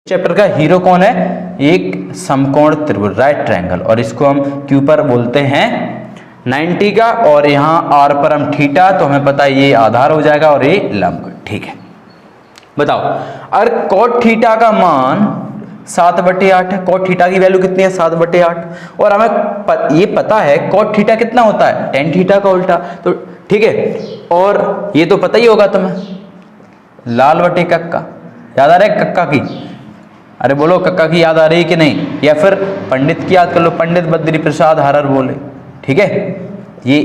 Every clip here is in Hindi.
चैप्टर का हीरो कौन है? एक समकोण त्रिभुज, राइट ट्रायंगल, और इसको हम क्यू पर बोलते हैं 90 का, और यहाँ आर पर हम थीटा, तो हमें पता है ये आधार हो जाएगा और ये लंब। ठीक है, बताओ अगर cot थीटा का मान 7/8 है, cot थीटा की वैल्यू कितनी है? 7/8, और हमें ये पता है cot थीटा कितना होता है? tan थीटा का उल्टा। तो ठीक है, और ये तो पता ही होगा तुम्हें, लाल बटे कक्का, याद आ रहा है कक्का की? अरे बोलो कक्का की याद आ रही है कि नहीं? या फिर पंडित की याद कर लो, पंडित बद्री प्रसाद हरर बोले। ठीक है, ये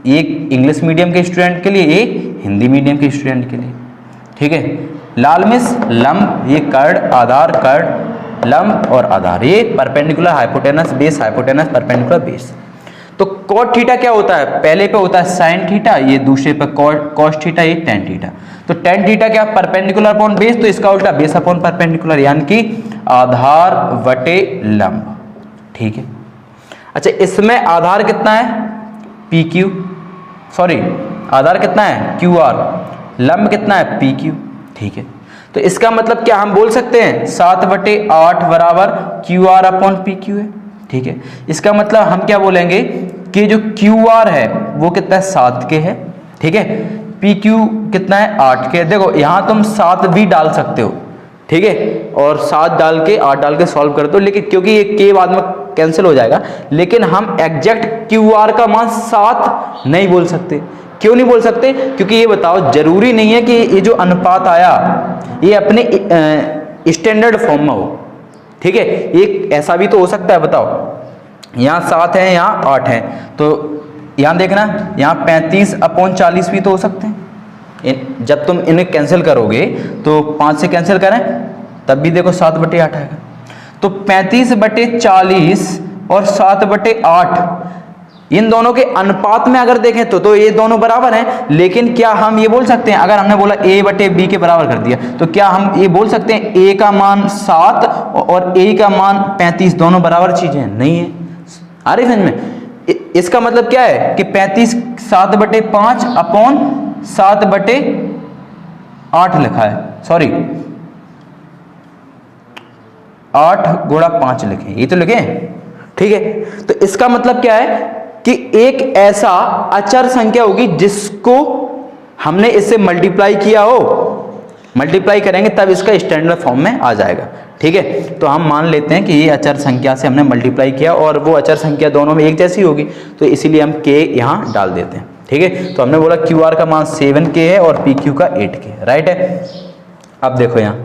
एक इंग्लिश मीडियम के स्टूडेंट के लिए, ये हिंदी मीडियम के स्टूडेंट के लिए। ठीक है, लाल मिस लंब, ये कर्ण आधार, कर्ण लंब और आधार, ये perpendicular hypotenuse base, hypotenuse perpendicular base. तो cot थीटा क्या होता है? पहले पे होता है sin थीटा, ये दूसरे पे cos थीटा, ये tan थीटा। तो tan थीटा क्या? परपेंडिकुलर अपॉन बेस, तो इसका उल्टा बेस अपॉन परपेंडिकुलर, यानी कि आधार बटे लंब। ठीक है, अच्छा इसमें आधार कितना है? PQ, सॉरी आधार कितना है? QR, लंब कितना है? PQ। ठीक है, तो इसका मतलब क्या हम बोल सकते हैं 7/8 बराबर QR अपॉन PQ है। ठीक है, इसका मतलब हम क्या बोलेंगे कि जो QR है वो कितना है? 7 के है। ठीक है, PQ कितना है? 8 के। देखो यहाँ तुम 7 भी डाल सकते हो, ठीक है, और 7 डाल के 8 डाल के सॉल्व कर दो, लेकिन क्योंकि ये के बाद में कैंसिल हो जाएगा, लेकिन हम एग्जैक्ट QR का मान 7 नहीं बोल सकते। क्यों नहीं बोल सकते? क्योंकि ये बताओ, जरूरी नहीं है कि ये जो अनुपात आया ये अपने स्टैंडर्ड फॉर्म में हो। ठीक है, एक ऐसा भी तो हो सकता है, बताओ यहाँ 7 है, यहाँ 8 है, तो यहाँ देखना, यहाँ 35/40 भी तो हो सकते हैं। जब तुम इन्हें कैंसिल करोगे तो 5 से कैंसिल करें तब भी देखो 7/8 आएगा। तो 35/40 और 7/8 इन दोनों के अनुपात में अगर देखें तो ये दोनों बराबर हैं, लेकिन क्या हम ये बोल सकते हैं, अगर हमने बोला A/B के बराबर कर दिया, तो क्या हम ये बोल सकते हैं A का मान 7 और A का मान 35 दोनों बराबर चीजें हैं? नहीं है। आ रही समझ में? इसका मतलब क्या है कि 35 7/5 अपॉन 7/8 लिखा है, सॉरी 8 गुणा 5 लिखे, ये तो लिखे। ठीक है, तो इसका मतलब क्या है कि एक ऐसा अचर संख्या होगी जिसको हमने इससे मल्टीप्लाई किया हो, मल्टीप्लाई करेंगे तब इसका स्टैंडर्ड फॉर्म में आ जाएगा। ठीक है, तो हम मान लेते हैं कि ये अचर संख्या से हमने मल्टीप्लाई किया और वो अचर संख्या दोनों में एक जैसी होगी, तो इसीलिए हम k यहाँ डाल देते हैं। ठीक है, तो हमने बोला QR का मान 7k है और PQ का 8k, राइट है। अब देखो यहाँ,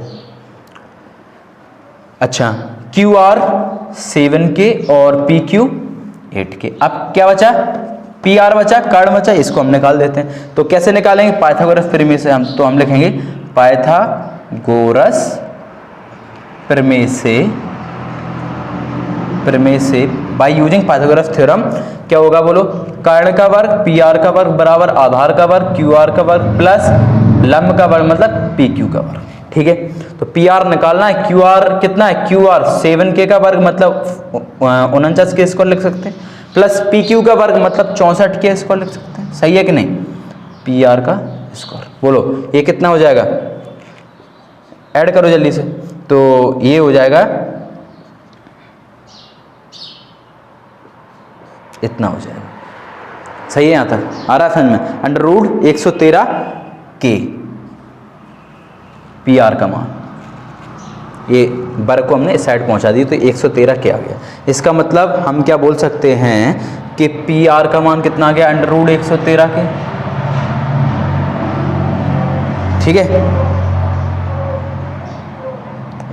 अच्छा QR 7k और PQ 8k। अब क्या बचा? PR बचा, कर्ण बचा, इसको हम निकाल देते हैं। तो कैसे निकालेंगे? पाइथागोरस प्रमेय से। हम लिखेंगे पाइथागोरस प्रमेय से बाय यूजिंग पाइथागोरस थ्योरम। क्या होगा बोलो? कर्ण का वर्ग PR का वर्ग बराबर आधार का वर्ग QR का वर्ग प्लस लंब का वर्ग मतलब PQ का वर्ग। ठीक है, तो PR निकालना है, QR कितना है? QR 7k का वर्ग मतलब 49k स्क्वायर लिख सकते हैं, प्लस PQ का वर्ग मतलब 64k स्क्वायर लिख सकते हैं। सही है कि नहीं? PR का स्क्वायर, बोलो ये कितना हो जाएगा? ऐड करो जल्दी से। तो ये हो जाएगा इतना हो जाएगा। सही है? यहाँ तक आ रहा है समझ में? √113k PR का मान, ये वर्ग को हमने इस साइड पहुंचा दी तो 113 क्या आ गया। इसका मतलब हम क्या बोल सकते हैं कि PR का मान कितना आ गया? √113 के। ठीक है,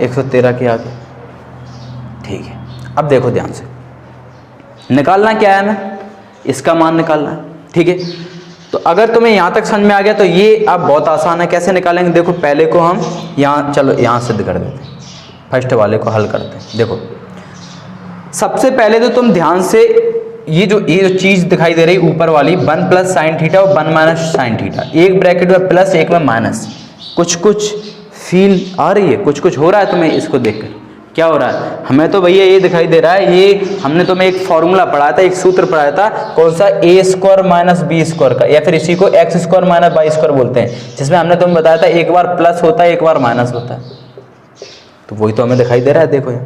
113 के आ गया। ठीक है, अब देखो ध्यान से, निकालना क्या है? हमें इसका मान निकालना है। ठीक है, तो अगर तुम्हें यहाँ तक समझ में आ गया तो ये अब बहुत आसान है। कैसे निकालेंगे? देखो पहले को हम यहाँ, चलो यहाँ सिद्ध कर देते हैं, फर्स्ट वाले को हल करते हैं। देखो सबसे पहले तो तुम ध्यान से ये जो चीज दिखाई दे रही ऊपर वाली 1 + sin थीटा और 1 - sin थीटा, एक ब्रैकेट में प्लस एक में माइनस, कुछ फील आ रही है? कुछ हो रहा है तुम्हें इसको देखकर? क्या हो रहा है? हमें तो भैया ये दिखाई दे रहा है, ये हमने तुम्हें एक फॉर्मूला पढ़ाया था, एक सूत्र पढ़ाया था, कौन सा? A² - B² का, या फिर इसी को x² - y² बोलते हैं, जिसमें हमने तुम्हें बताया था एक बार प्लस होता है एक बार माइनस होता है। तो वही तो हमें दिखाई दे रहा है, देखो यहाँ,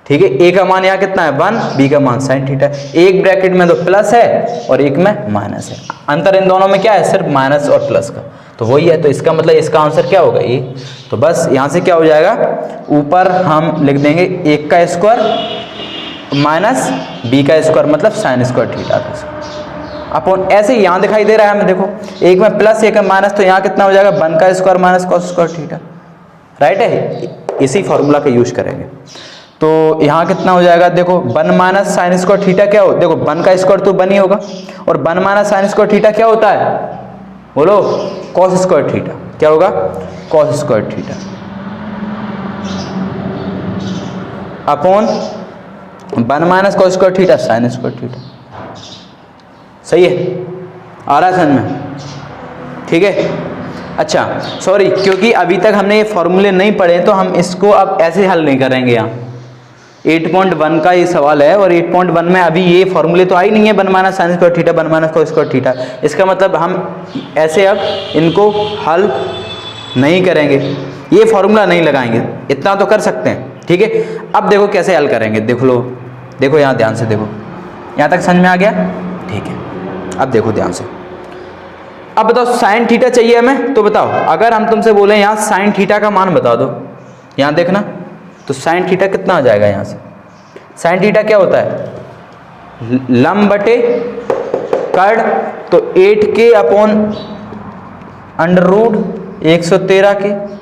ठीक है। ए का मान यहाँ कितना है 1, बी का मान साइन थीटा। एक ब्रैकेट में तो प्लस है और एक में माइनस है, अंतर इन दोनों में क्या है, सिर्फ माइनस और प्लस का, तो वही है। तो इसका मतलब इसका आंसर क्या होगा, ए। तो बस यहाँ से क्या हो जाएगा, ऊपर हम लिख देंगे 1 का स्क्वायर माइनस बी का स्क्वायर, मतलब साइन स्क्वायर थीटा का अपन ऐसे यहाँ दिखाई दे रहा है हमें, देखो एक में प्लस एक में माइनस, तो यहाँ कितना हो जाएगा 1 का square minus cos square theta, right है। इसी फॉर्मूला का यूज करेंगे। तो यहाँ कितना हो जाएगा, देखो 1 माइनस साइन स्क्वायर थीटा क्या हो, देखो 1 का स्क्वायर तो 1 ही होगा, और 1 माइनस साइन स्क्वायर थीटा क्या होता है, बोलो कॉस स्क्वायर थीटा। क्या होगा, cos square theta upon 1 minus cos square theta sine square theta. सही है, आ रहा है समझ में, ठीक है। अच्छा सॉरी, क्योंकि अभी तक हमने ये फॉर्मूले नहीं पढ़े तो हम इसको अब ऐसे हल नहीं करेंगे। यहाँ 8.1 का ये सवाल है और 8.1 में अभी ये फॉर्मूले तो आई नहीं है 1 minus sine square theta 1 minus cos square theta. इसका मतलब हम ऐसे अब इनको हल नहीं करेंगे, ये फॉर्मूला नहीं लगाएंगे, इतना तो कर सकते हैं, ठीक है। अब देखो कैसे हल करेंगे, देख लो, देखो यहाँ ध्यान से देखो, यहाँ तक समझ में आ गया, ठीक है। अब देखो ध्यान से, अब बताओ साइन थीटा चाहिए हमें, तो बताओ अगर हम तुमसे बोले यहाँ साइन थीटा का मान बता दो, यहाँ देखना, तो साइन थीटा कितना आ जाएगा यहाँ से। साइन थीटा क्या होता है, लंब बटे कर्ण, तो 8 के अपॉन अंडर रूट 113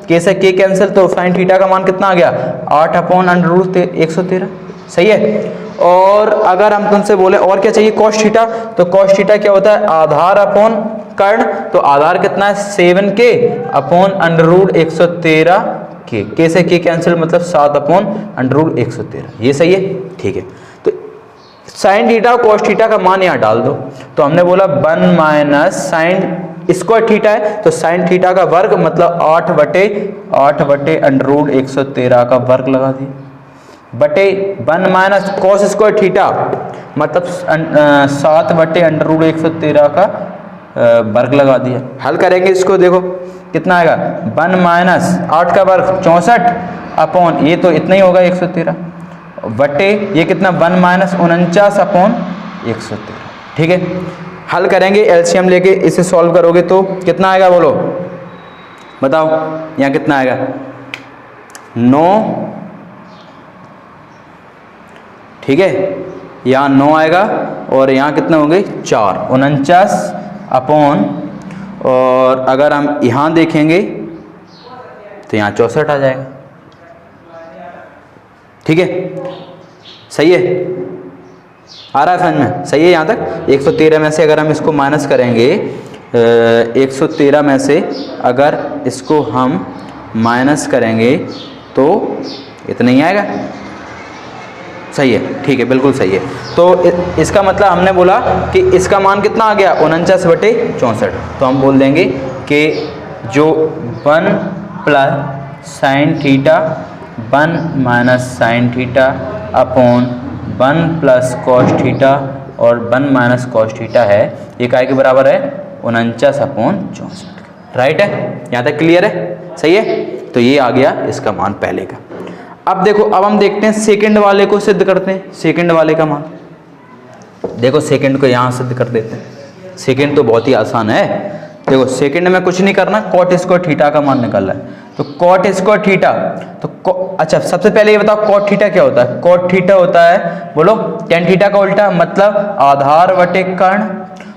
के से के कैंसिल, तो साइन थीटा का मान कितना आ गया 8 अपॉन अंडर रूट 113, सही है। और अगर हम तुमसे बोले और क्या चाहिए, कॉस थीटा, तो कॉस थीटा क्या होता है, आधार अपॉन कर्ण, तो आधार कितना है 7 के अपॉन अंडर रूट 113 के से के कैंसिल, मतलब 7 अपॉन अंडर रूट 113, ये सही है, ठीक है। तो साइन थीटा और कॉस थीटा का मान यहाँ डाल दो, तो हमने बोला 1 माइनस साइन स्क्वायर थीटा है, तो साइन थीटा का वर्ग मतलब 8 बटे अंडर रूट 113 का वर्ग लगा दिया, बटे 1 माइनस कॉस स्क्वायर थीटा मतलब 7 बटे अंडर रूट 113 का वर्ग लगा दिया। हल करेंगे इसको, देखो कितना आएगा 1 माइनस 8 का वर्ग 64 अपॉन ये तो इतना ही होगा 113 बटे ये कितना 1 माइनस 49 अपॉन 113, ठीक है। हल करेंगे एलसीएम लेके, इसे सॉल्व करोगे तो कितना आएगा, बोलो बताओ, यहाँ कितना आएगा 9, ठीक है, यहाँ 9 आएगा और यहाँ कितने होंगे 4, 49 अपॉन, और अगर हम यहाँ देखेंगे तो यहाँ 64 आ जाएगा, ठीक है, सही है, आ रहा है समझ में, सही है यहाँ तक। 113 में से अगर हम इसको माइनस करेंगे, 113 में से अगर इसको हम माइनस करेंगे तो इतना ही आएगा, सही है, ठीक है, बिल्कुल सही है। तो इसका मतलब हमने बोला कि इसका मान कितना आ गया 49 बटे 64, तो हम बोल देंगे कि जो 1 plus sine theta 1 minus sine theta upon 1 plus cos theta और 1 माइनस कॉस थीटा है, ये काय के बराबर है 49 अपॉन 64, राइट है, यहाँ तक क्लियर है, सही है। तो ये आ गया इसका मान पहले का। अब देखो, अब हम देखते हैं सेकंड वाले को सिद्ध करते हैं, सेकंड वाले का मान देखो, सेकंड को यहाँ सिद्ध कर देते हैं। सेकंड तो बहुत ही आसान है, देखो सेकंड में कुछ नहीं करना, कॉट स्क्वायर थीटा का मान निकालना है, तो कॉट स्क्वायर थीटा, तो अच्छा सबसे पहले ये बताओ कॉट थीटा क्या होता है। कॉट थीटा होता है, बोलो टेन थीटा का उल्टा, मतलब आधार बटे कर्ण,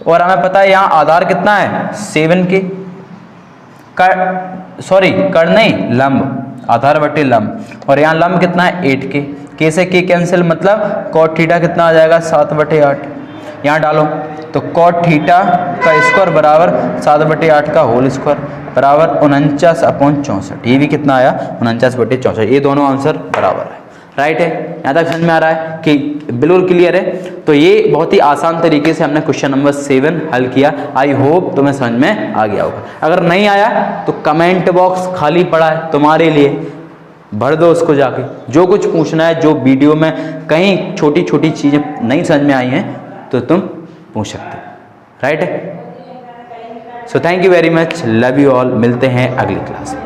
और हमें पता है यहाँ आधार कितना है 7 के, सॉरी कर्ण नहीं लंब, आधार बटे लंब, और यहाँ लंब कितना है 8 के से के कैंसिल, मतलब कॉट थीटा कितना आ जाएगा 7 बटे 8, यहाँ डालो तो कॉट थीटा का स्क्वायर बराबर 7 बटे 8 का होल स्क्वायर बराबर 49 अपॉन 64, ये भी कितना आया 49 बटे 64, ये दोनों आंसर बराबर है, राइट है। यहाँ तक समझ में आ रहा है कि बिल्कुल क्लियर है। तो ये बहुत ही आसान तरीके से हमने क्वेश्चन नंबर 7 हल किया, आई होप तुम्हें समझ में आ गया होगा। अगर नहीं आया तो कमेंट बॉक्स खाली पड़ा है तुम्हारे लिए, भर दो उसको जाके, जो कुछ पूछना है, जो वीडियो में कहीं छोटी छोटी चीज़ें नहीं समझ में आई हैं तो तुम पूछ सकते, राइट है। So thank you very much, love you all, मिलते हैं अगली क्लास में।